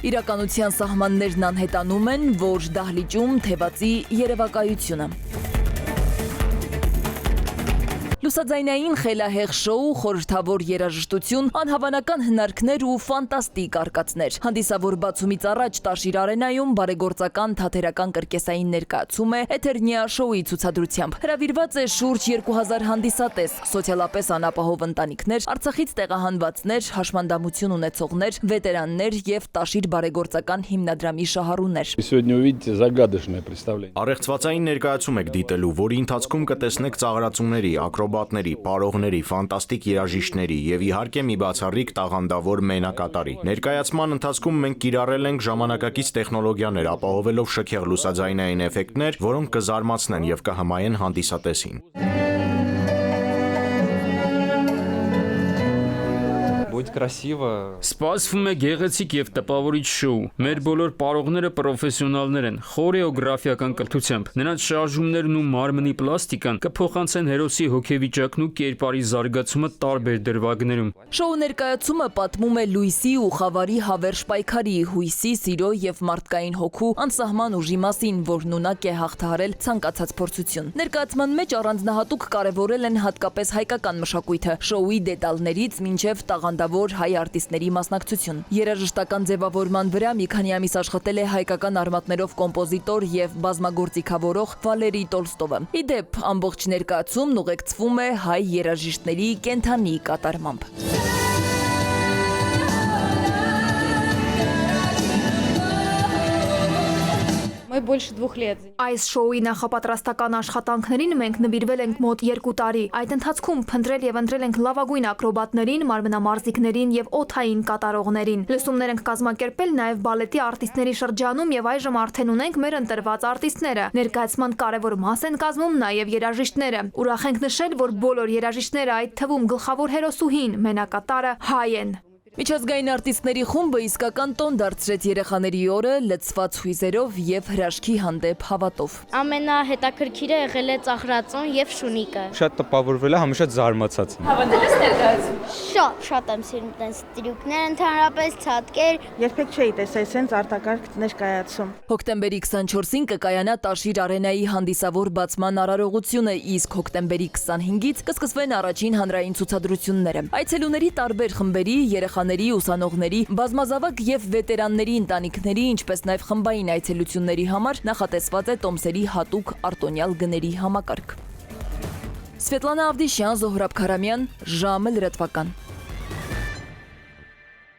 Իրականության սահմաններն անհետանում են, որ դահլիճում թևածի երևակայությունը։ Լուսաձայնային խելահեղ շոու, խորհրդավոր երաժշտություն, անհավանական հնարքներ ու ֆանտաստիկ արկածներ։ Հանդիսավոր բացումից առաջ Տաշիր արենայում բարեգործական թատերական կրկեսային ներկայացում է Էթերնիա շոուի ցուցադրությամբ։ Հրավիրված է շուրջ 2000 հանդիսատես, սոցիալապես անապահով ընտանիքներ, Արցախից տեղահանվածներ, հաշմանդամություն ունեցողներ, վետերաններ եւ Տաշիր բարեգործական հիմնադրամի շահառուներ։ Առեղծվածային ներկայացում եք դիտելու, որի ընթացքում կտեսնեք ծաղրածուների, ակրոբատների, պարողների, ֆանտաստիկ երաժիշտների եւ իհարկե մի բացառիկ տաղանդավոր մենակատարի։ Ներկայացման ընթացքում մենք կիրառել ենք ժամանակակից տեխնոլոգիաներ, ապահովելով շքեղ լուսաձայնային էֆեկտներ, որոնք կզարմացնեն եւ կհմայեն հանդիսատեսին։ Սպասվում է գեղեցիկ եւ տպավորիչ շոու։ Մեր բոլոր պարողները պրոֆեսիոնալներ են, խորեոգրաֆիական կրթությամբ։ Նրանց շարժումներն ու մարմնի պլաստիկան կփոխանցեն հերոսի հոգեվիճակն ու կերպարի զարգացումը տարբեր դրվագներում։ Շոու ներկայացումը պատմում է լույսի ու խավարի հավերժ պայքարի, հույսի, սիրո եւ մարդկային հոգու անսահման ուժի մասին, որն ունակ է հաղթահարել ցանկացած փորձություն։ Ներկայացման մեջ առանձնահատուկ կարևորել են հատկապես հայկական մշակույթը, շոուի դետալներից մինչև տաղանդավոր հայ արտիստների մասնակցություն։ Երաժշտական ձևավորման վրա մի քանի ամիս աշխատել է հայկական արմատներով կոմպոզիտոր եւ բազմագործիքավորող Վալերի Տոլստովը։ Ի դեպ, ամբողջ ներկայացումն ուղեկցվում է հայ երաժիշտների կենդանի կատարմամբ։ Այս շոուի նախապատրաստական աշխատանքներին մենք նվիրվել ենք մոտ 2 տարի։ Այդ ընթացքում փնտրել եւ ընտրել ենք լավագույն ակրոբատներին, մարմնամարզիկներին եւ օդային կատարողներին։ Լսումներ ենք կազմակերպել նաեւ բալետի արտիստների շրջանում եւ այժմ արդեն ունենք մեր ընտրված արտիստները։ Ներկայացման կարևոր մաս են կազմում նաեւ երաժիշտները։ Ուրախ ենք նշել, որ բոլոր երաժիշտները, այդ թվում գլխավոր հերոսուհին, մենակատարը հայ են։ Միջազգային արտիստների խումբը իսկական տոն դարձրեց երեխաների օրը լցված հույզերով եւ հրաշքի հանդեպ հավատով։ Ամենահետաքրքիրը եղել է ծաղրածուն եւ շունիկը։ Շատ տպավորվել է, համը շատ զարմացած։ Հավատել ես ներկայացում։ Շատ եմ սիրում տես տրյուկներ, ընդհանրապես ցածկեր։ Երբեք չէի տեսել sense արտակարգ ներկայացում։ Հոկտեմբերի 24-ին կկայանա Տաշիր արենայի հանդիսավոր բացման արարողությունը, իսկ հոկտեմբերի 25-ից կսկսվեն առաջին հանրային ցուցադրությունները։ Այցելուների տարբեր խմբերի, երեխաների, ուսանողների, բազմազավակ եւ վետերանների ընտանիքների, ինչպես նաեւ խմբային այցելությունների համար նախատեսված է տոմսերի հատուկ արտոնյալ գների համակարգ։ Սվետլանա Ավդիշյան, Զոհրաբ Քարամյան, ժամը լրատվական։